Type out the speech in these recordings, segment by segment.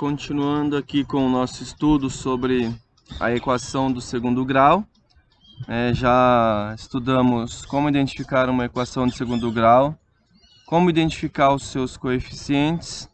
continuando aqui com o nosso estudo sobre a equação do segundo grau. Já estudamos como identificar uma equação de segundo grau, como identificar os seus coeficientes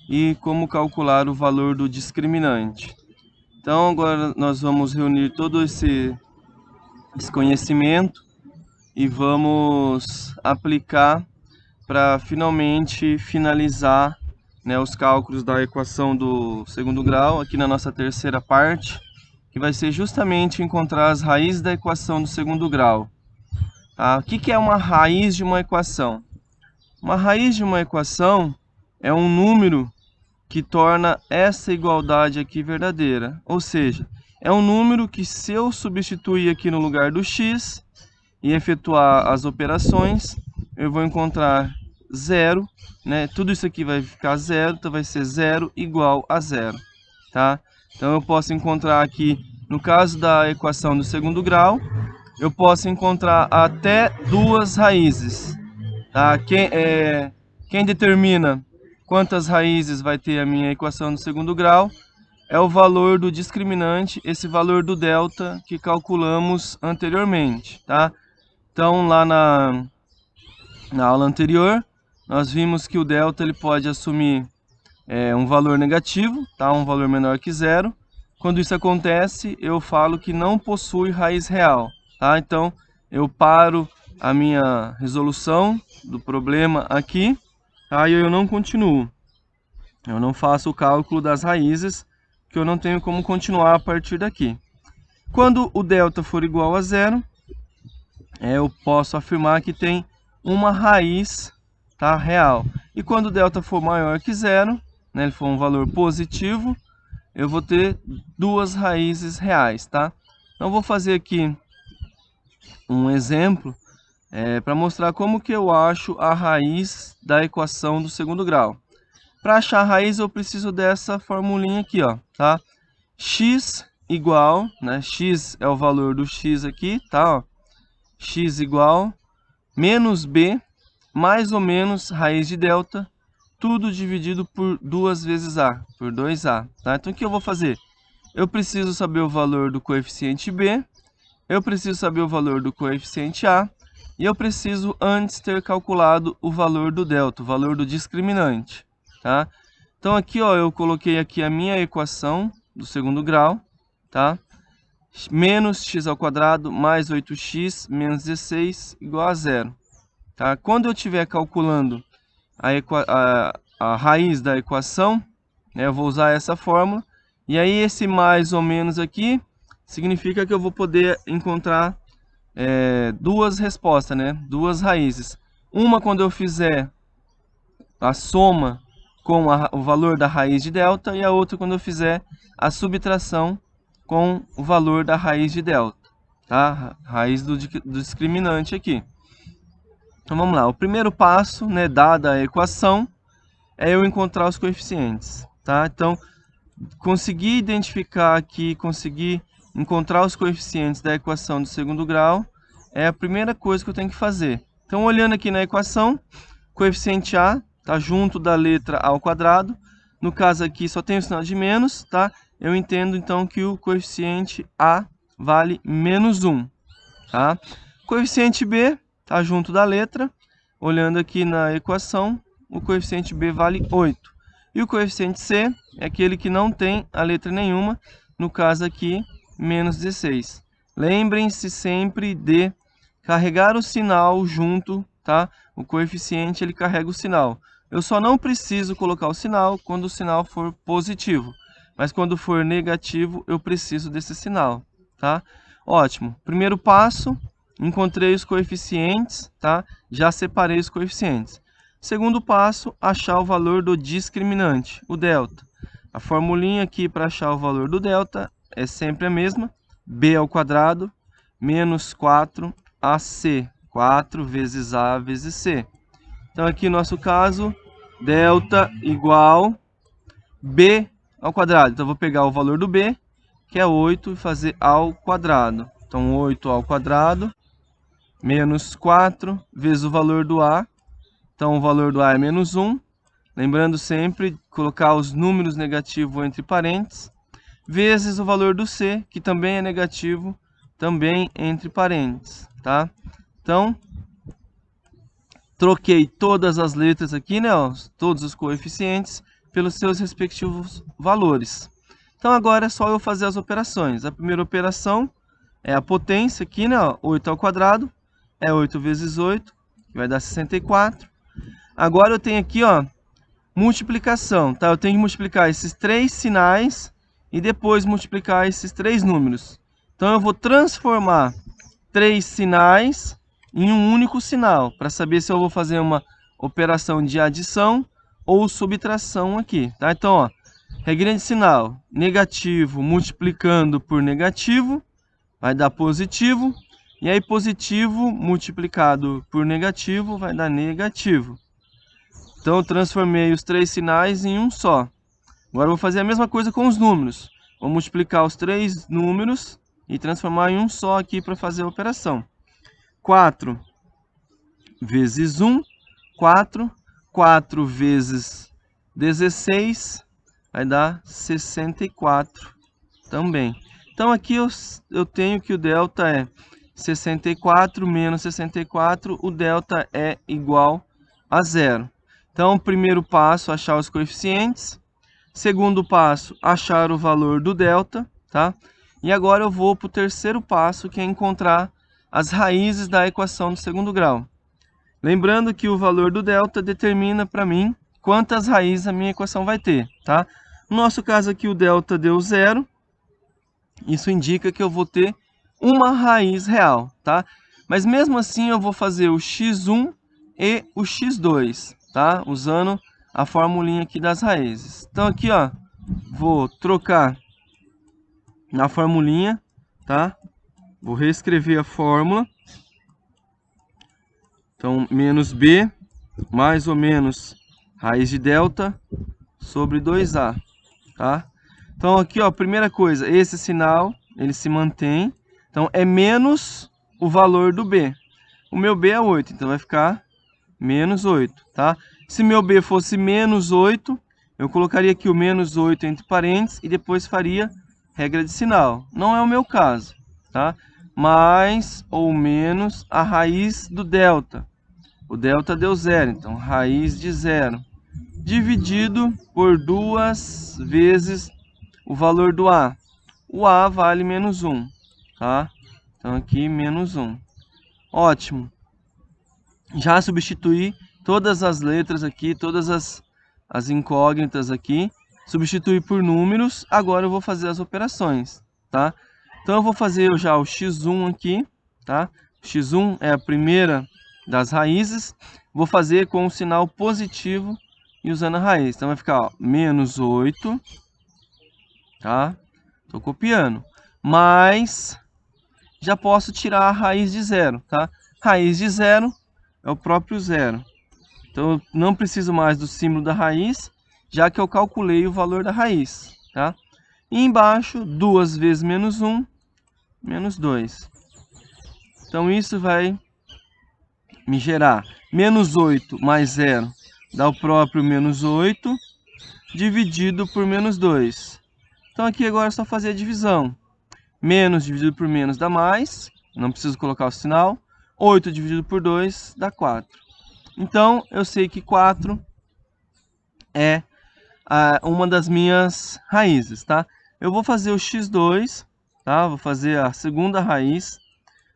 e como calcular o valor do discriminante. Então agora nós vamos reunir todo esse conhecimento e vamos aplicar para finalmente finalizar os cálculos da equação do segundo grau, aqui na nossa terceira parte, que vai ser justamente encontrar as raízes da equação do segundo grau. O que é uma raiz de uma equação? Uma raiz de uma equação é um número que torna essa igualdade aqui verdadeira, ou seja, é um número que, se eu substituir aqui no lugar do x e efetuar as operações, eu vou encontrar zero, tudo isso aqui vai ficar zero, então vai ser zero igual a zero, tá? Então eu posso encontrar aqui, no caso da equação do segundo grau, eu posso encontrar até duas raízes, tá? Quem determina quantas raízes vai ter a minha equação do segundo grau é o valor do discriminante, esse valor do delta que calculamos anteriormente, tá? Então lá na aula anterior, nós vimos que o delta ele pode assumir um valor negativo, tá? Um valor menor que zero. Quando isso acontece, eu falo que não possui raiz real, tá? Então, eu paro a minha resolução do problema aqui, tá? E eu não continuo. Eu não faço o cálculo das raízes, que eu não tenho como continuar a partir daqui. Quando o delta for igual a zero, eu posso afirmar que tem uma raiz, tá, real. E quando o delta for maior que zero, ele for um valor positivo, eu vou ter duas raízes reais, tá? Então vou fazer aqui um exemplo para mostrar como que eu acho a raiz da equação do segundo grau. Para achar a raiz eu preciso dessa formulinha aqui, ó, tá? X igual, x é o valor do x aqui, tá? Ó, x igual menos b mais ou menos raiz de delta, tudo dividido por 2 vezes a, por 2a. Tá? Então o que eu vou fazer? Eu preciso saber o valor do coeficiente b, eu preciso saber o valor do coeficiente a, e eu preciso antes ter calculado o valor do delta, o valor do discriminante. Tá? Então aqui ó, eu coloquei aqui a minha equação do segundo grau, tá? Menos x ao quadrado mais 8x menos 16 igual a zero. Tá? Quando eu estiver calculando a raiz da equação, eu vou usar essa fórmula. E aí esse mais ou menos aqui significa que eu vou poder encontrar duas respostas, duas raízes. Uma quando eu fizer a soma com o valor da raiz de delta, e a outra quando eu fizer a subtração com o valor da raiz de delta, tá? Raiz do discriminante aqui. Então vamos lá, o primeiro passo, dada a equação, é eu encontrar os coeficientes, tá? Então, conseguir identificar aqui, conseguir encontrar os coeficientes da equação do segundo grau é a primeira coisa que eu tenho que fazer. Então, olhando aqui na equação, coeficiente a está junto da letra a ao quadrado. No caso aqui só tem o sinal de menos, tá? Eu entendo então que o coeficiente a vale menos 1, tá? Coeficiente b está junto da letra. Olhando aqui na equação, o coeficiente b vale 8. E o coeficiente c é aquele que não tem a letra nenhuma, no caso aqui, menos 16. Lembrem-se sempre de carregar o sinal junto, tá? O coeficiente ele carrega o sinal. Eu só não preciso colocar o sinal quando o sinal for positivo, mas quando for negativo eu preciso desse sinal, tá? Ótimo. Primeiro passo, encontrei os coeficientes, tá? Já separei os coeficientes. Segundo passo, achar o valor do discriminante, o delta. A formulinha aqui para achar o valor do delta é sempre a mesma, b ao quadrado menos 4ac, 4 vezes a vezes c. Então aqui no nosso caso, delta igual b ao quadrado. Então eu vou pegar o valor do b, que é 8, e fazer ao quadrado. Então 8 ao quadrado menos 4 vezes o valor do a. Então o valor do a é menos 1. lembrando sempre colocar os números negativos entre parênteses, vezes o valor do C, que também é negativo, também entre parênteses, tá? Então, troquei todas as letras aqui, né, ó, todos os coeficientes, pelos seus respectivos valores. Então, agora é só eu fazer as operações. A primeira operação é a potência aqui, né, ó, 8 ao quadrado, é 8 vezes 8, que vai dar 64. Agora eu tenho aqui, ó, multiplicação, tá? Eu tenho que multiplicar esses 3 sinais e depois multiplicar esses 3 números. Então, eu vou transformar 3 sinais em um único sinal, para saber se eu vou fazer uma operação de adição ou subtração aqui, tá? Então, ó, regrinha de sinal, negativo multiplicando por negativo, vai dar positivo, e aí positivo multiplicado por negativo vai dar negativo. Então, eu transformei os 3 sinais em um só. Agora, eu vou fazer a mesma coisa com os números. Vou multiplicar os 3 números e transformar em um só aqui para fazer a operação. 4 vezes 1, 4. 4 vezes 16 vai dar 64 também. Então, aqui eu tenho que o delta é 64 menos 64, o delta é igual a 0. Então, primeiro passo, achar os coeficientes. Segundo passo, achar o valor do delta, tá? E agora eu vou para o terceiro passo, que é encontrar as raízes da equação do segundo grau. Lembrando que o valor do delta determina para mim quantas raízes a minha equação vai ter, tá? No nosso caso aqui o delta deu 0, isso indica que eu vou ter uma raiz real, tá? Mas mesmo assim eu vou fazer o x1 e o x2, tá? Usando a formulinha aqui das raízes. Então aqui, ó, vou trocar na formulinha, tá? Vou reescrever a fórmula. Então, menos b, mais ou menos raiz de delta sobre 2a, tá? Então, aqui, ó, primeira coisa, esse sinal, ele se mantém. Então, é menos o valor do b. O meu b é 8, então vai ficar menos 8, tá? Se meu b fosse menos 8, eu colocaria aqui o menos 8 entre parênteses e depois faria regra de sinal. Não é o meu caso, tá? Mais ou menos a raiz do delta. O delta deu 0, então raiz de 0, dividido por 2 vezes o valor do a. O a vale menos 1, tá? Então aqui menos 1. Ótimo. Já substituí todas as letras aqui, todas as incógnitas aqui, substituí por números. Agora eu vou fazer as operações, tá? Então eu vou fazer já o x1 aqui, tá? O x1 é a primeira das raízes, vou fazer com o sinal positivo e usando a raiz. Então vai ficar, ó, menos 8, tá? Tô copiando. Mas já posso tirar a raiz de 0, tá? Raiz de 0 é o próprio 0. Então eu não preciso mais do símbolo da raiz, já que eu calculei o valor da raiz, tá? E embaixo, 2 vezes menos 1, menos 2. Então isso vai me gerar menos 8 mais 0 dá o próprio menos 8 dividido por menos 2. Então aqui agora é só fazer a divisão. Menos dividido por menos dá mais, não preciso colocar o sinal. 8 dividido por 2 dá 4. Então eu sei que 4 é uma das minhas raízes, tá? Eu vou fazer o x2, tá? Vou fazer a segunda raiz.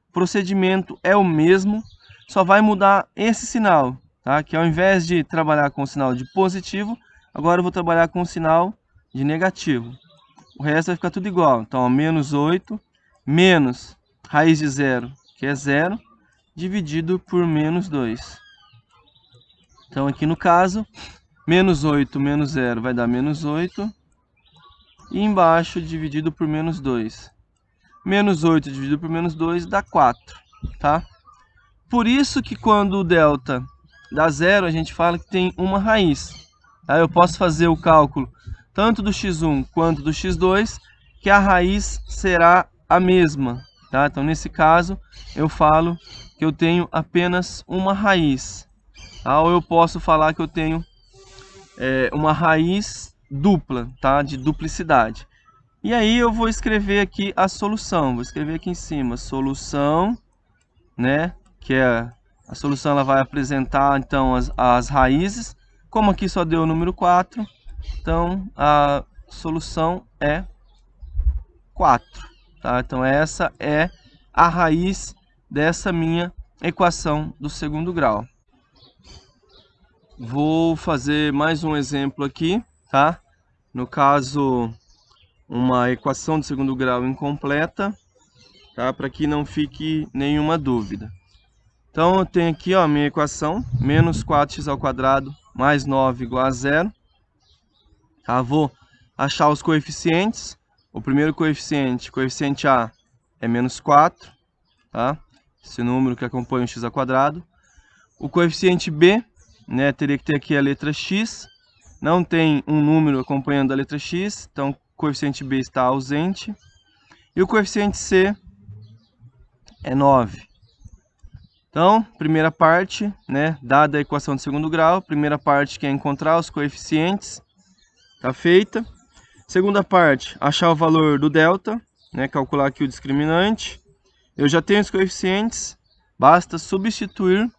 O procedimento é o mesmo, só vai mudar esse sinal, tá? Que ao invés de trabalhar com o sinal de positivo, agora eu vou trabalhar com o sinal de negativo. O resto vai ficar tudo igual. Então, ó, menos 8 menos raiz de 0, que é 0, dividido por menos 2. Então, aqui no caso, menos 8 menos 0 vai dar menos 8. E embaixo, dividido por menos 2. Menos 8 dividido por menos 2 dá 4, tá? Por isso que quando o delta dá 0, a gente fala que tem uma raiz. Tá? Eu posso fazer o cálculo tanto do x1 quanto do x2, que a raiz será a mesma. Tá? Então, nesse caso, eu falo que eu tenho apenas uma raiz. Tá? Ou eu posso falar que eu tenho uma raiz dupla, tá? De duplicidade. E aí eu vou escrever aqui a solução. Vou escrever aqui em cima, solução, né? Que é a solução, ela vai apresentar então as raízes. Como aqui só deu o número 4, então a solução é 4, tá? Então essa é a raiz dessa minha equação do segundo grau. Vou fazer mais um exemplo aqui, tá? No caso, uma equação de segundo grau incompleta, tá? Para que não fique nenhuma dúvida. Então eu tenho aqui, ó, a minha equação, menos 4x² mais 9 igual a 0. Tá? Vou achar os coeficientes. O primeiro coeficiente, coeficiente A, é menos 4, tá? Esse número que acompanha o x². O coeficiente B, né, teria que ter aqui a letra x. Não tem um número acompanhando a letra x, então o coeficiente B está ausente. E o coeficiente C é 9. Então, primeira parte, né, dada a equação de segundo grau, primeira parte que é encontrar os coeficientes, está feita. Segunda parte, achar o valor do delta, né, calcular aqui o discriminante. Eu já tenho os coeficientes, basta substituir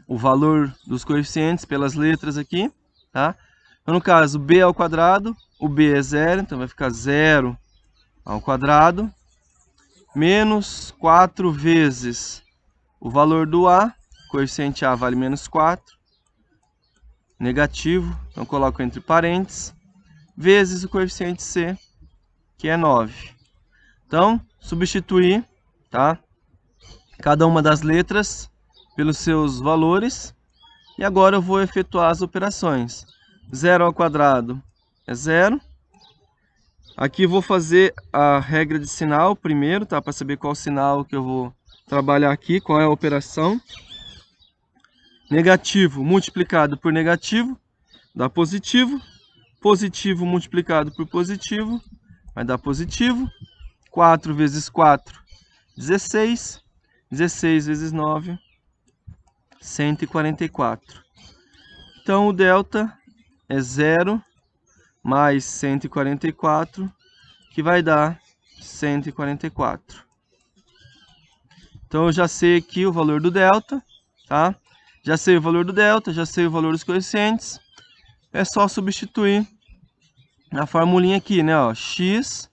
o valor dos coeficientes pelas letras aqui, tá? Então, no caso, b ao quadrado, o b é 0, então vai ficar 0 ao quadrado, menos 4 vezes o valor do A, coeficiente A vale menos 4, negativo, então coloco entre parênteses, vezes o coeficiente C, que é 9. Então, substituir, tá? Cada uma das letras pelos seus valores. E agora eu vou efetuar as operações. 0 ao quadrado é 0. Aqui vou fazer a regra de sinal primeiro, tá? Para saber qual sinal que eu vou trabalhar aqui, qual é a operação. Negativo multiplicado por negativo dá positivo. Positivo multiplicado por positivo vai dar positivo. 4 vezes 4, 16. 16 vezes 9, 144. Então o delta é 0 mais 144, que vai dar 144. Então eu já sei aqui o valor do delta, tá? Já sei o valor do delta, já sei o valor dos coeficientes. É só substituir na formulinha aqui, né? Ó, x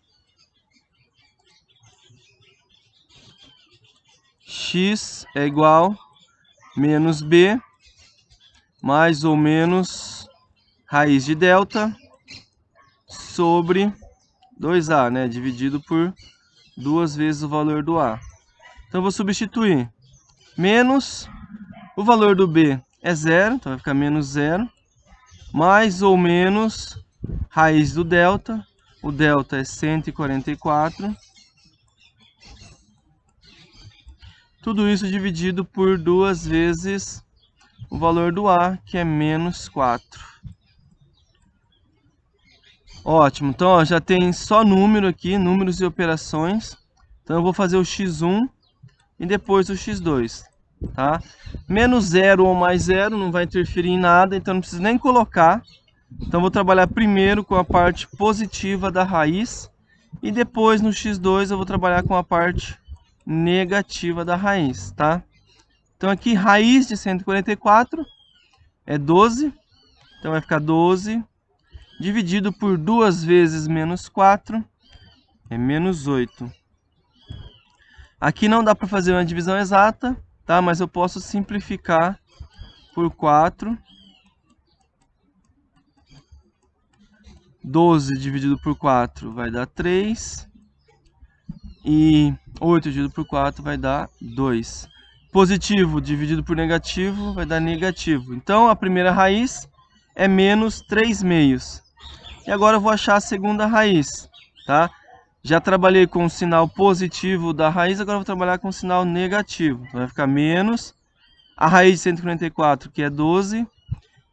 é igual menos b mais ou menos raiz de delta sobre 2a, né? Dividido por 2 vezes o valor do a. Então eu vou substituir. Menos o valor do b é 0, então vai ficar menos 0. Mais ou menos raiz do delta. O delta é 144. Tudo isso dividido por 2 vezes o valor do a, que é menos 4. Ótimo, então ó, já tem só número aqui, números e operações. Então eu vou fazer o x1 e depois o x2, tá? Menos 0 ou mais 0 não vai interferir em nada, então não preciso nem colocar. Então vou trabalhar primeiro com a parte positiva da raiz e depois no x2 eu vou trabalhar com a parte negativa da raiz, tá? Então aqui raiz de 144 é 12, então vai ficar 12 dividido por 2 vezes menos 4 é menos 8. Aqui não dá para fazer uma divisão exata, tá? Mas eu posso simplificar por 4. 12 dividido por 4 vai dar 3. E 8 dividido por 4 vai dar 2. Positivo dividido por negativo vai dar negativo. Então a primeira raiz é menos 3 meios. E agora eu vou achar a segunda raiz, tá? Já trabalhei com o sinal positivo da raiz, agora eu vou trabalhar com o sinal negativo. Então vai ficar menos a raiz de 144, que é 12,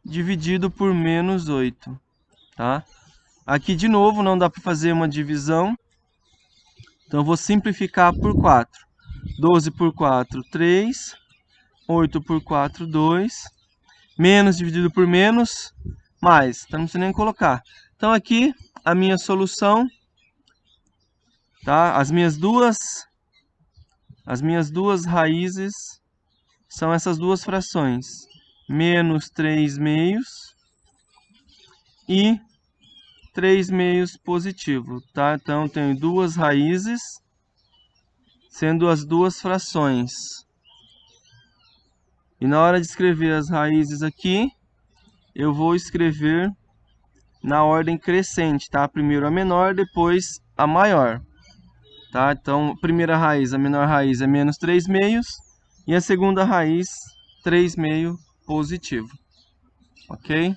dividido por menos 8, tá? Aqui de novo não dá para fazer uma divisão, então eu vou simplificar por 4. 12 por 4, 3. 8 por 4, 2. Menos dividido por menos mais, então não precisa nem colocar. Então aqui a minha solução, tá? As minhas duas raízes são essas duas frações, menos 3 meios e 3 meios positivo, tá? Então eu tenho duas raízes, sendo as duas frações. E na hora de escrever as raízes aqui, eu vou escrever na ordem crescente, tá? Primeiro a menor, depois a maior, tá? Então, a primeira raiz, a menor raiz é menos 3 meios, e a segunda raiz, 3 meio positivo, ok?